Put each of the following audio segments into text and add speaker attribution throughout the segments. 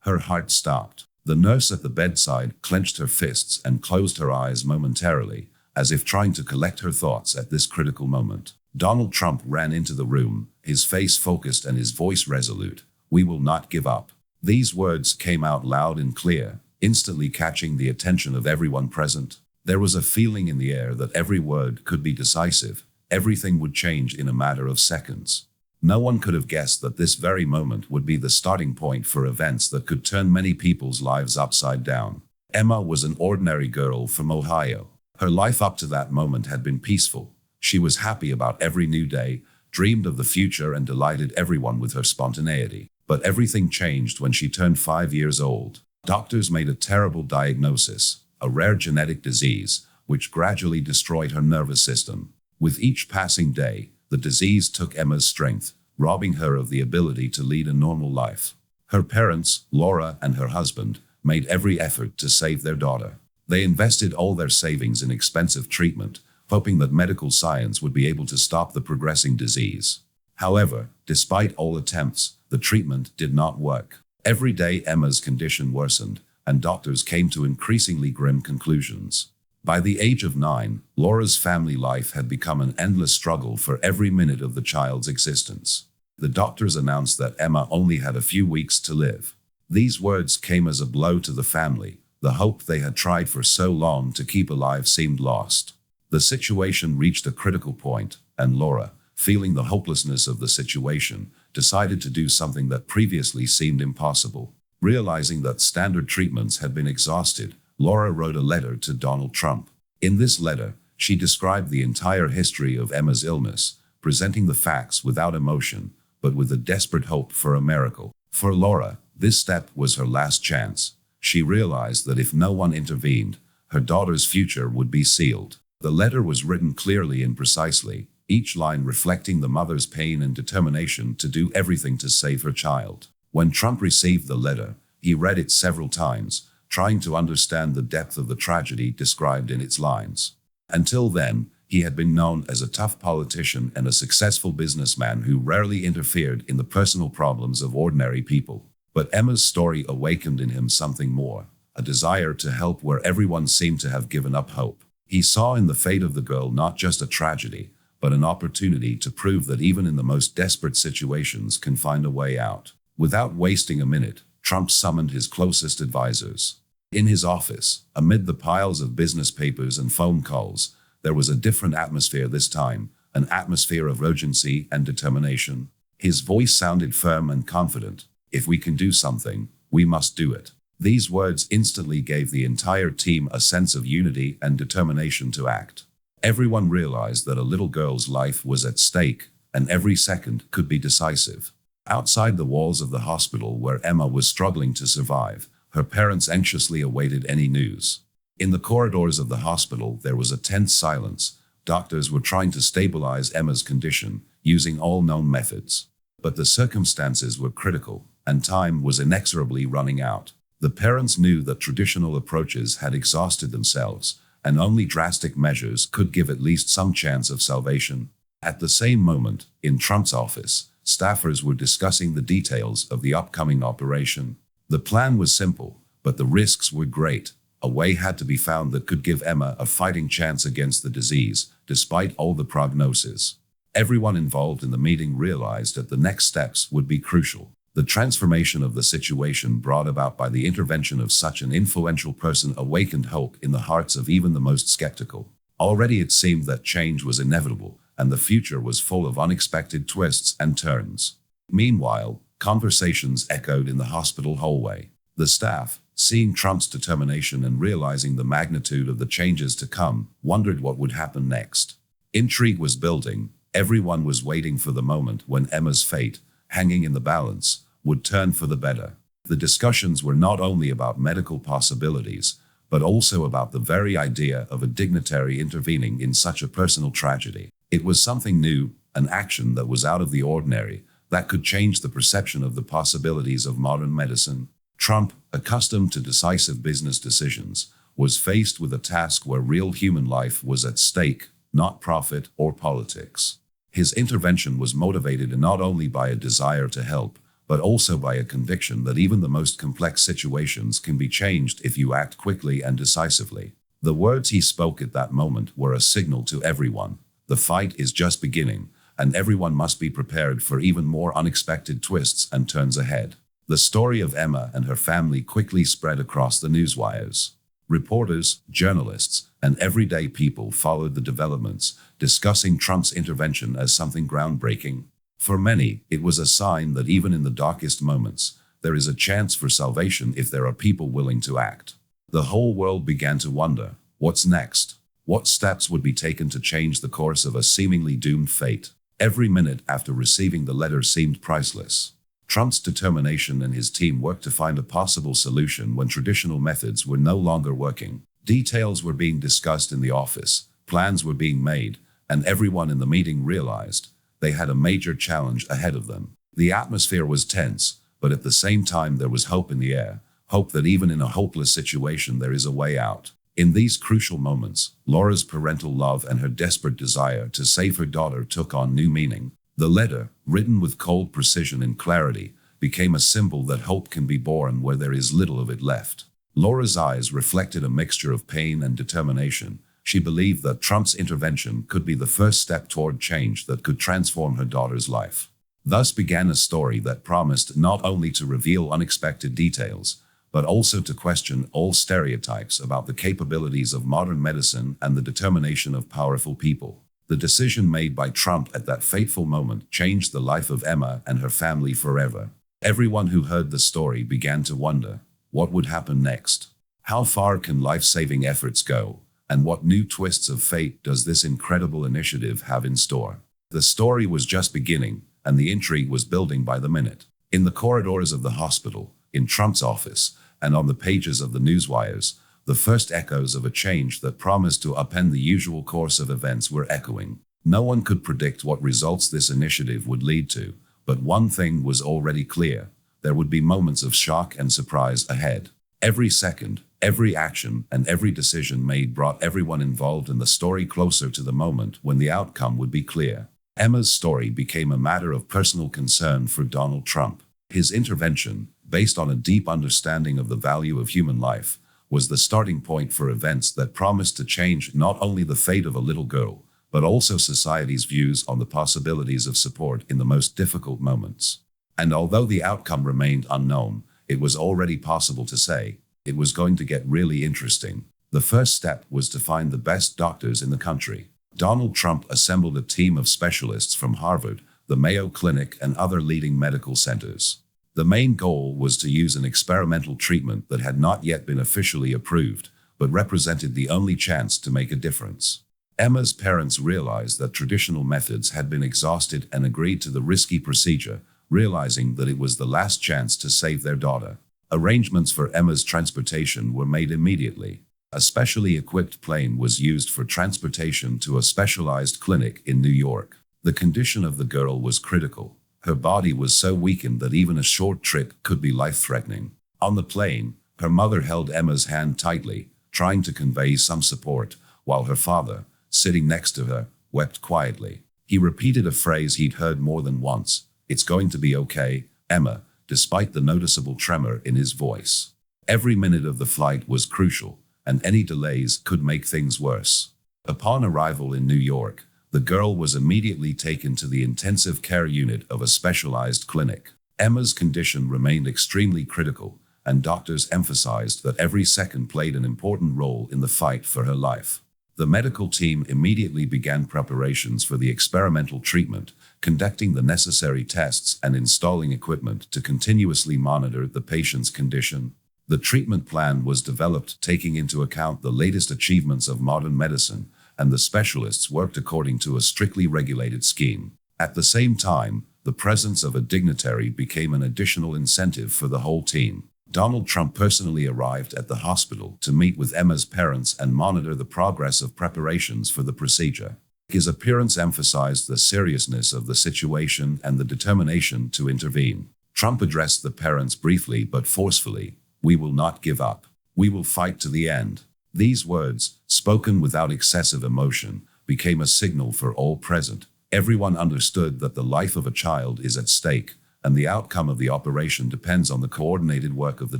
Speaker 1: Her heart stopped. The nurse at the bedside clenched her fists and closed her eyes momentarily, as if trying to collect her thoughts at this critical moment. Donald Trump ran into the room, his face focused and his voice resolute. "We will not give up." These words came out loud and clear, instantly catching the attention of everyone present. There was a feeling in the air that every word could be decisive. Everything would change in a matter of seconds. No one could have guessed that this very moment would be the starting point for events that could turn many people's lives upside down. Emma was an ordinary girl from Ohio. Her life up to that moment had been peaceful. She was happy about every new day, dreamed of the future, and delighted everyone with her spontaneity. But everything changed when she turned 5 years old. Doctors made a terrible diagnosis, a rare genetic disease, which gradually destroyed her nervous system. With each passing day, the disease took Emma's strength, robbing her of the ability to lead a normal life. Her parents, Laura and her husband, made every effort to save their daughter. They invested all their savings in expensive treatment, hoping that medical science would be able to stop the progressing disease. However, despite all attempts, the treatment did not work. Every day Emma's condition worsened, and doctors came to increasingly grim conclusions. By the age of 9, Laura's family life had become an endless struggle for every minute of the child's existence. The doctors announced that Emma only had a few weeks to live. These words came as a blow to the family. The hope they had tried for so long to keep alive seemed lost. The situation reached a critical point, and Laura, feeling the hopelessness of the situation, decided to do something that previously seemed impossible. Realizing that standard treatments had been exhausted, Laura wrote a letter to Donald Trump. In this letter, she described the entire history of Emma's illness, presenting the facts without emotion, but with a desperate hope for a miracle. For Laura, this step was her last chance. She realized that if no one intervened, her daughter's future would be sealed. The letter was written clearly and precisely, each line reflecting the mother's pain and determination to do everything to save her child. When Trump received the letter, he read it several times, trying to understand the depth of the tragedy described in its lines. Until then, he had been known as a tough politician and a successful businessman who rarely interfered in the personal problems of ordinary people. But Emma's story awakened in him something more, a desire to help where everyone seemed to have given up hope. He saw in the fate of the girl not just a tragedy, but an opportunity to prove that even in the most desperate situations can find a way out. Without wasting a minute, Trump summoned his closest advisors. In his office, amid the piles of business papers and phone calls, there was a different atmosphere this time, an atmosphere of urgency and determination. His voice sounded firm and confident. "If we can do something, we must do it." These words instantly gave the entire team a sense of unity and determination to act. Everyone realized that a little girl's life was at stake, and every second could be decisive. Outside the walls of the hospital where Emma was struggling to survive, her parents anxiously awaited any news. In the corridors of the hospital, there was a tense silence. Doctors were trying to stabilize Emma's condition, using all known methods. But the circumstances were critical, and time was inexorably running out. The parents knew that traditional approaches had exhausted themselves, and only drastic measures could give at least some chance of salvation. At the same moment, in Trump's office, staffers were discussing the details of the upcoming operation. The plan was simple, but the risks were great. A way had to be found that could give Emma a fighting chance against the disease, despite all the prognosis. Everyone involved in the meeting realized that the next steps would be crucial. The transformation of the situation brought about by the intervention of such an influential person awakened hope in the hearts of even the most skeptical. Already it seemed that change was inevitable, and the future was full of unexpected twists and turns. Meanwhile, conversations echoed in the hospital hallway. The staff, seeing Trump's determination and realizing the magnitude of the changes to come, wondered what would happen next. Intrigue was building. Everyone was waiting for the moment when Emma's fate, hanging in the balance, would turn for the better. The discussions were not only about medical possibilities, but also about the very idea of a dignitary intervening in such a personal tragedy. It was something new, an action that was out of the ordinary, that could change the perception of the possibilities of modern medicine. Trump, accustomed to decisive business decisions, was faced with a task where real human life was at stake, not profit or politics. His intervention was motivated not only by a desire to help, but also by a conviction that even the most complex situations can be changed if you act quickly and decisively. The words he spoke at that moment were a signal to everyone. The fight is just beginning, and everyone must be prepared for even more unexpected twists and turns ahead. The story of Emma and her family quickly spread across the newswires. Reporters, journalists, and everyday people followed the developments, discussing Trump's intervention as something groundbreaking. For many, it was a sign that even in the darkest moments, there is a chance for salvation if there are people willing to act. The whole world began to wonder, what's next? What steps would be taken to change the course of a seemingly doomed fate? Every minute after receiving the letter seemed priceless. Trump's determination and his team worked to find a possible solution when traditional methods were no longer working. Details were being discussed in the office, plans were being made, and everyone in the meeting realized they had a major challenge ahead of them. The atmosphere was tense, but at the same time there was hope in the air, hope that even in a hopeless situation there is a way out. In these crucial moments, Laura's parental love and her desperate desire to save her daughter took on new meaning. The letter, written with cold precision and clarity, became a symbol that hope can be born where there is little of it left. Laura's eyes reflected a mixture of pain and determination. She believed that Trump's intervention could be the first step toward change that could transform her daughter's life. Thus began a story that promised not only to reveal unexpected details, but also to question all stereotypes about the capabilities of modern medicine and the determination of powerful people. The decision made by Trump at that fateful moment changed the life of Emma and her family forever. Everyone who heard the story began to wonder, what would happen next? How far can life-saving efforts go? And what new twists of fate does this incredible initiative have in store? The story was just beginning, and the intrigue was building by the minute. In the corridors of the hospital, in Trump's office, and on the pages of the newswires, the first echoes of a change that promised to upend the usual course of events were echoing. No one could predict what results this initiative would lead to, but one thing was already clear. There would be moments of shock and surprise ahead. Every second, every action, and every decision made brought everyone involved in the story closer to the moment when the outcome would be clear. Emma's story became a matter of personal concern for Donald Trump. His intervention, based on a deep understanding of the value of human life, was the starting point for events that promised to change not only the fate of a little girl, but also society's views on the possibilities of support in the most difficult moments. And although the outcome remained unknown, it was already possible to say, it was going to get really interesting. The first step was to find the best doctors in the country. Donald Trump assembled a team of specialists from Harvard, the Mayo Clinic, and other leading medical centers. The main goal was to use an experimental treatment that had not yet been officially approved, but represented the only chance to make a difference. Emma's parents realized that traditional methods had been exhausted and agreed to the risky procedure, realizing that it was the last chance to save their daughter. Arrangements for Emma's transportation were made immediately. A specially equipped plane was used for transportation to a specialized clinic in New York. The condition of the girl was critical. Her body was so weakened that even a short trip could be life-threatening. On the plane, her mother held Emma's hand tightly, trying to convey some support, while her father, sitting next to her, wept quietly. He repeated a phrase he'd heard more than once, "It's going to be okay, Emma," despite the noticeable tremor in his voice. Every minute of the flight was crucial, and any delays could make things worse. Upon arrival in New York, the girl was immediately taken to the intensive care unit of a specialized clinic. Emma's condition remained extremely critical, and doctors emphasized that every second played an important role in the fight for her life. The medical team immediately began preparations for the experimental treatment, conducting the necessary tests and installing equipment to continuously monitor the patient's condition. The treatment plan was developed taking into account the latest achievements of modern medicine, and the specialists worked according to a strictly regulated scheme. At the same time, the presence of a dignitary became an additional incentive for the whole team. Donald Trump personally arrived at the hospital to meet with Emma's parents and monitor the progress of preparations for the procedure. His appearance emphasized the seriousness of the situation and the determination to intervene. Trump addressed the parents briefly but forcefully. "We will not give up. We will fight to the end." These words, spoken without excessive emotion, became a signal for all present. Everyone understood that the life of a child is at stake, and the outcome of the operation depends on the coordinated work of the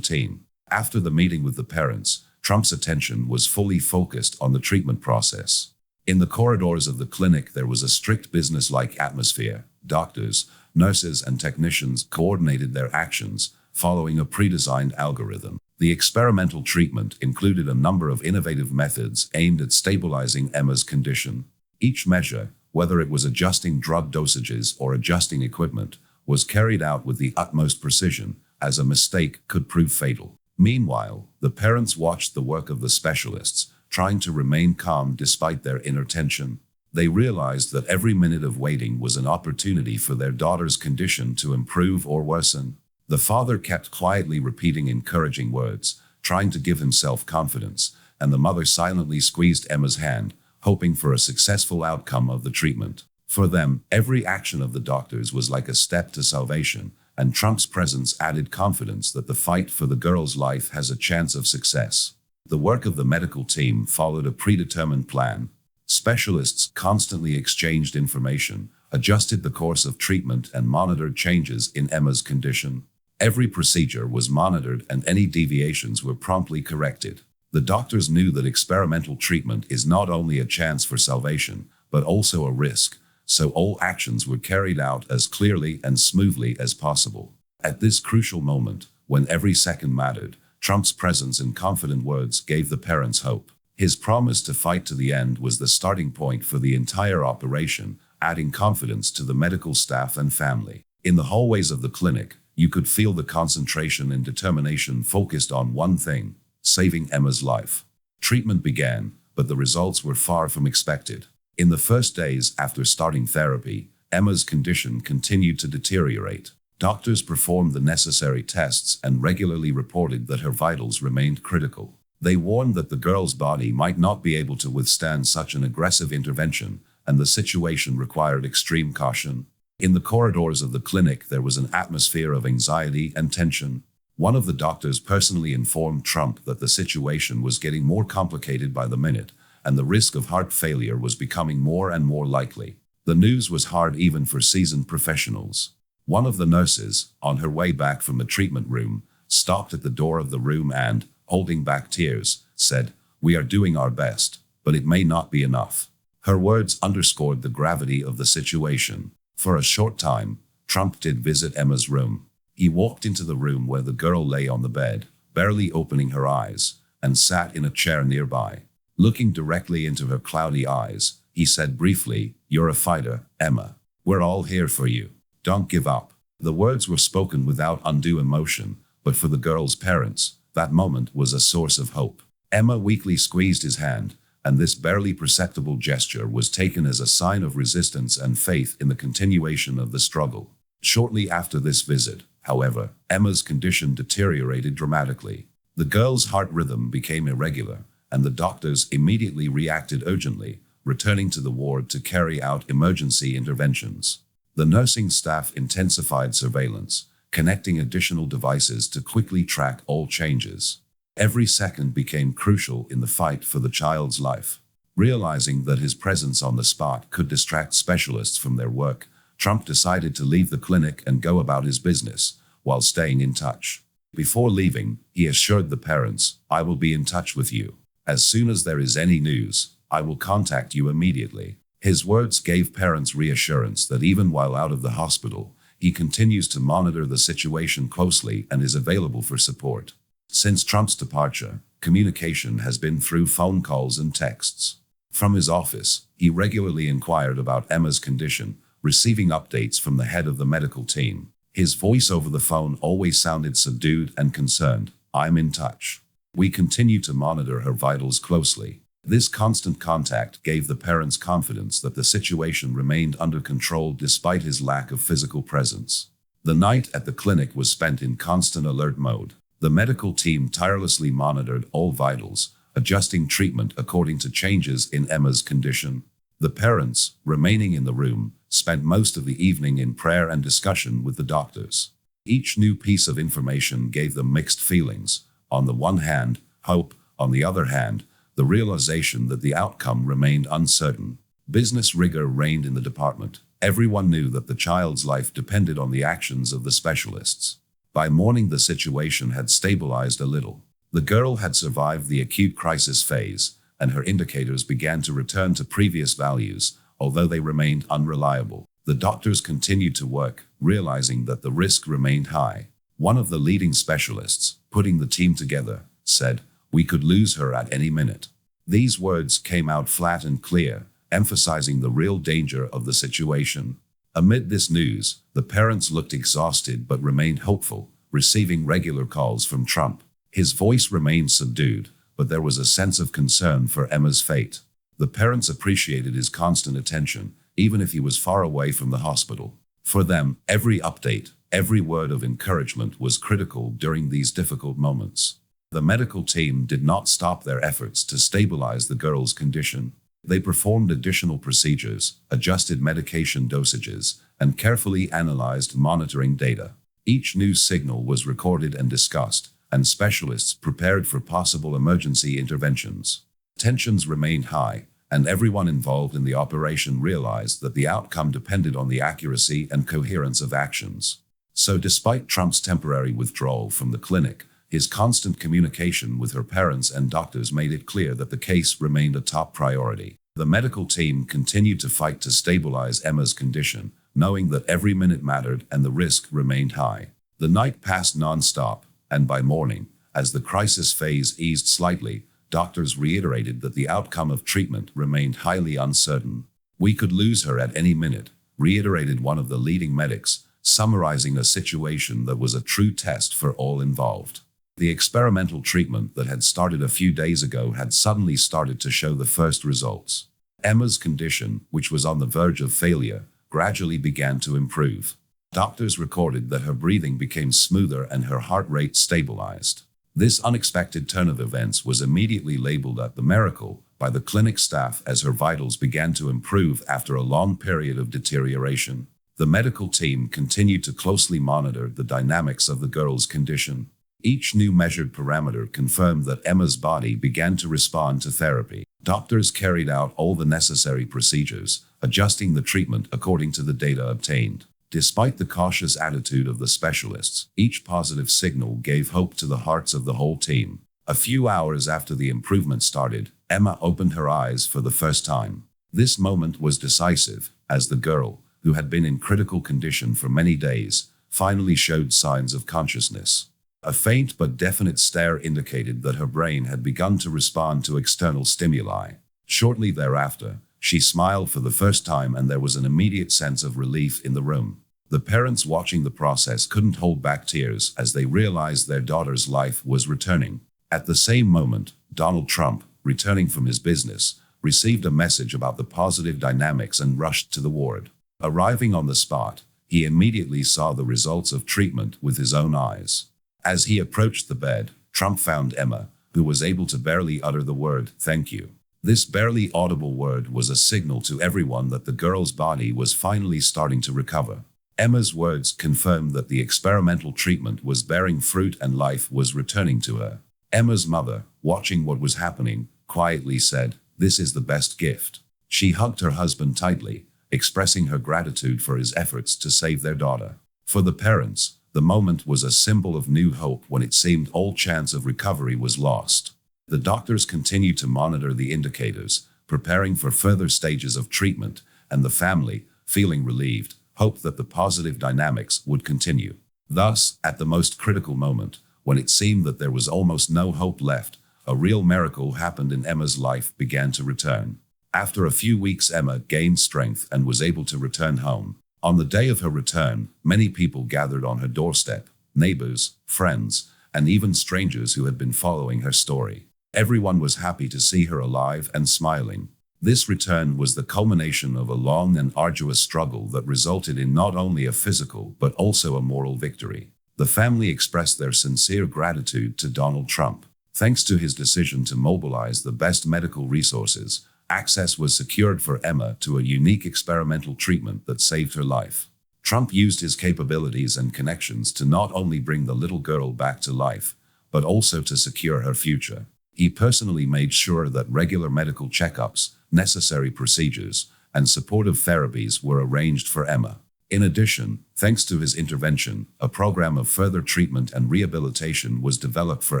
Speaker 1: team. After the meeting with the parents, Trump's attention was fully focused on the treatment process. In the corridors of the clinic, there was a strict business-like atmosphere. Doctors, nurses, and technicians coordinated their actions, following a pre-designed algorithm. The experimental treatment included a number of innovative methods aimed at stabilizing Emma's condition. Each measure, whether it was adjusting drug dosages or adjusting equipment, was carried out with the utmost precision, as a mistake could prove fatal. Meanwhile, the parents watched the work of the specialists, trying to remain calm despite their inner tension. They realized that every minute of waiting was an opportunity for their daughter's condition to improve or worsen. The father kept quietly repeating encouraging words, trying to give himself confidence, and the mother silently squeezed Emma's hand, hoping for a successful outcome of the treatment. For them, every action of the doctors was like a step to salvation, and Trump's presence added confidence that the fight for the girl's life has a chance of success. The work of the medical team followed a predetermined plan. Specialists constantly exchanged information, adjusted the course of treatment, and monitored changes in Emma's condition. Every procedure was monitored, and any deviations were promptly corrected. The doctors knew that experimental treatment is not only a chance for salvation, but also a risk, so all actions were carried out as clearly and smoothly as possible. At this crucial moment, when every second mattered, Trump's presence and confident words gave the parents hope. His promise to fight to the end was the starting point for the entire operation, adding confidence to the medical staff and family. In the hallways of the clinic, you could feel the concentration and determination focused on one thing: saving Emma's life. Treatment began, but the results were far from expected. In the first days after starting therapy, Emma's condition continued to deteriorate. Doctors performed the necessary tests and regularly reported that her vitals remained critical. They warned that the girl's body might not be able to withstand such an aggressive intervention, and the situation required extreme caution. In the corridors of the clinic, there was an atmosphere of anxiety and tension. One of the doctors personally informed Trump that the situation was getting more complicated by the minute, and the risk of heart failure was becoming more and more likely. The news was hard even for seasoned professionals. One of the nurses, on her way back from the treatment room, stopped at the door of the room and, holding back tears, said, "We are doing our best, but it may not be enough." Her words underscored the gravity of the situation. For a short time, Trump did visit Emma's room. He walked into the room where the girl lay on the bed, barely opening her eyes, and sat in a chair nearby. Looking directly into her cloudy eyes, he said briefly, "You're a fighter, Emma. We're all here for you. Don't give up." The words were spoken without undue emotion, but for the girl's parents, that moment was a source of hope. Emma weakly squeezed his hand, and this barely perceptible gesture was taken as a sign of resistance and faith in the continuation of the struggle. Shortly after this visit, however, Emma's condition deteriorated dramatically. The girl's heart rhythm became irregular, and the doctors immediately reacted urgently, returning to the ward to carry out emergency interventions. The nursing staff intensified surveillance, connecting additional devices to quickly track all changes. Every second became crucial in the fight for the child's life. Realizing that his presence on the spot could distract specialists from their work, Trump decided to leave the clinic and go about his business, while staying in touch. Before leaving, he assured the parents, "I will be in touch with you. As soon as there is any news, I will contact you immediately." His words gave parents reassurance that even while out of the hospital, he continues to monitor the situation closely and is available for support. Since Trump's departure, communication has been through phone calls and texts. From his office, he regularly inquired about Emma's condition, receiving updates from the head of the medical team. His voice over the phone always sounded subdued and concerned. "I'm in touch. We continue to monitor her vitals closely." This constant contact gave the parents confidence that the situation remained under control despite his lack of physical presence. The night at the clinic was spent in constant alert mode. The medical team tirelessly monitored all vitals, adjusting treatment according to changes in Emma's condition. The parents, remaining in the room, spent most of the evening in prayer and discussion with the doctors. Each new piece of information gave them mixed feelings. On the one hand, hope; on the other hand, the realization that the outcome remained uncertain. Business rigor reigned in the department, Everyone knew that the child's life depended on the actions of the specialists. By morning, the situation had stabilized a little. The girl had survived the acute crisis phase, and her indicators began to return to previous values, although they remained unreliable. The doctors continued to work, realizing that the risk remained high. One of the leading specialists, putting the team together, said, "We could lose her at any minute." These words came out flat and clear, emphasizing the real danger of the situation. Amid this news, the parents looked exhausted but remained hopeful, receiving regular calls from Trump. His voice remained subdued, but there was a sense of concern for Emma's fate. The parents appreciated his constant attention, even if he was far away from the hospital. For them, every update, every word of encouragement was critical during these difficult moments. The medical team did not stop their efforts to stabilize the girl's condition. They performed additional procedures, adjusted medication dosages, and carefully analyzed monitoring data. Each new signal was recorded and discussed, and specialists prepared for possible emergency interventions. Tensions remained high, and everyone involved in the operation realized that the outcome depended on the accuracy and coherence of actions. So despite Trump's temporary withdrawal from the clinic, his constant communication with her parents and doctors made it clear that the case remained a top priority. The medical team continued to fight to stabilize Emma's condition, knowing that every minute mattered and the risk remained high. The night passed non-stop, and by morning, as the crisis phase eased slightly, doctors reiterated that the outcome of treatment remained highly uncertain. "We could lose her at any minute," reiterated one of the leading medics, summarizing a situation that was a true test for all involved. The experimental treatment that had started a few days ago had suddenly started to show the first results. Emma's condition, which was on the verge of failure, gradually began to improve. Doctors recorded that her breathing became smoother and her heart rate stabilized. This unexpected turn of events was immediately labeled as the miracle by the clinic staff as her vitals began to improve after a long period of deterioration. The medical team continued to closely monitor the dynamics of the girl's condition. Each new measured parameter confirmed that Emma's body began to respond to therapy. Doctors carried out all the necessary procedures, adjusting the treatment according to the data obtained. Despite the cautious attitude of the specialists, each positive signal gave hope to the hearts of the whole team. A few hours after the improvement started, Emma opened her eyes for the first time. This moment was decisive, as the girl, who had been in critical condition for many days, finally showed signs of consciousness. A faint but definite stare indicated that her brain had begun to respond to external stimuli. Shortly thereafter, she smiled for the first time and there was an immediate sense of relief in the room. The parents watching the process couldn't hold back tears as they realized their daughter's life was returning. At the same moment, Donald Trump, returning from his business, received a message about the positive dynamics and rushed to the ward. Arriving on the spot, he immediately saw the results of treatment with his own eyes. As he approached the bed, Trump found Emma, who was able to barely utter the word, "Thank you." This barely audible word was a signal to everyone that the girl's body was finally starting to recover. Emma's words confirmed that the experimental treatment was bearing fruit and life was returning to her. Emma's mother, watching what was happening, quietly said, "This is the best gift." She hugged her husband tightly, expressing her gratitude for his efforts to save their daughter. For the parents, the moment was a symbol of new hope when it seemed all chance of recovery was lost. The doctors continued to monitor the indicators, preparing for further stages of treatment, and the family, feeling relieved, hoped that the positive dynamics would continue. Thus, at the most critical moment, when it seemed that there was almost no hope left, a real miracle happened and Emma's life began to return. After a few weeks, Emma gained strength and was able to return home. On the day of her return, many people gathered on her doorstep, neighbors, friends, and even strangers who had been following her story. Everyone was happy to see her alive and smiling. This return was the culmination of a long and arduous struggle that resulted in not only a physical but also a moral victory. The family expressed their sincere gratitude to Donald Trump. Thanks to his decision to mobilize the best medical resources, access was secured for Emma to a unique experimental treatment that saved her life. Trump used his capabilities and connections to not only bring the little girl back to life, but also to secure her future. He personally made sure that regular medical checkups, necessary procedures, and supportive therapies were arranged for Emma. In addition, thanks to his intervention, a program of further treatment and rehabilitation was developed for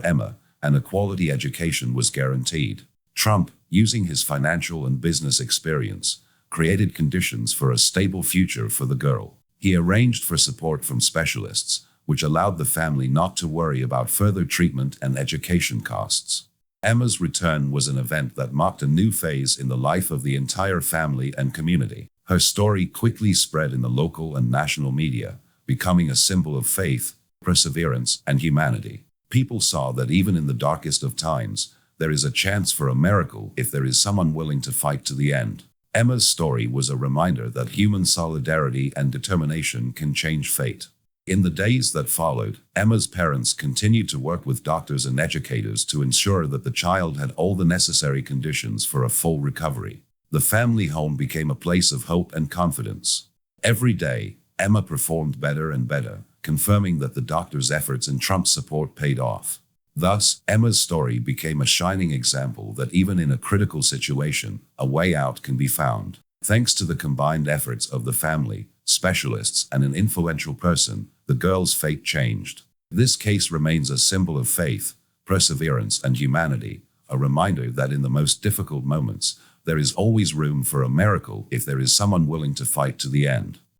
Speaker 1: Emma, and a quality education was guaranteed. Trump, using his financial and business experience, created conditions for a stable future for the girl. He arranged for support from specialists, which allowed the family not to worry about further treatment and education costs. Emma's return was an event that marked a new phase in the life of the entire family and community. Her story quickly spread in the local and national media, becoming a symbol of faith, perseverance, and humanity. People saw that even in the darkest of times, there is a chance for a miracle if there is someone willing to fight to the end. Emma's story was a reminder that human solidarity and determination can change fate. In the days that followed, Emma's parents continued to work with doctors and educators to ensure that the child had all the necessary conditions for a full recovery. The family home became a place of hope and confidence. Every day, Emma performed better and better, confirming that the doctor's efforts and Trump's support paid off. Thus, Emma's story became a shining example that even in a critical situation, a way out can be found. Thanks to the combined efforts of the family, specialists, and an influential person, the girl's fate changed. This case remains a symbol of faith, perseverance, and humanity, a reminder that in the most difficult moments, there is always room for a miracle if there is someone willing to fight to the end.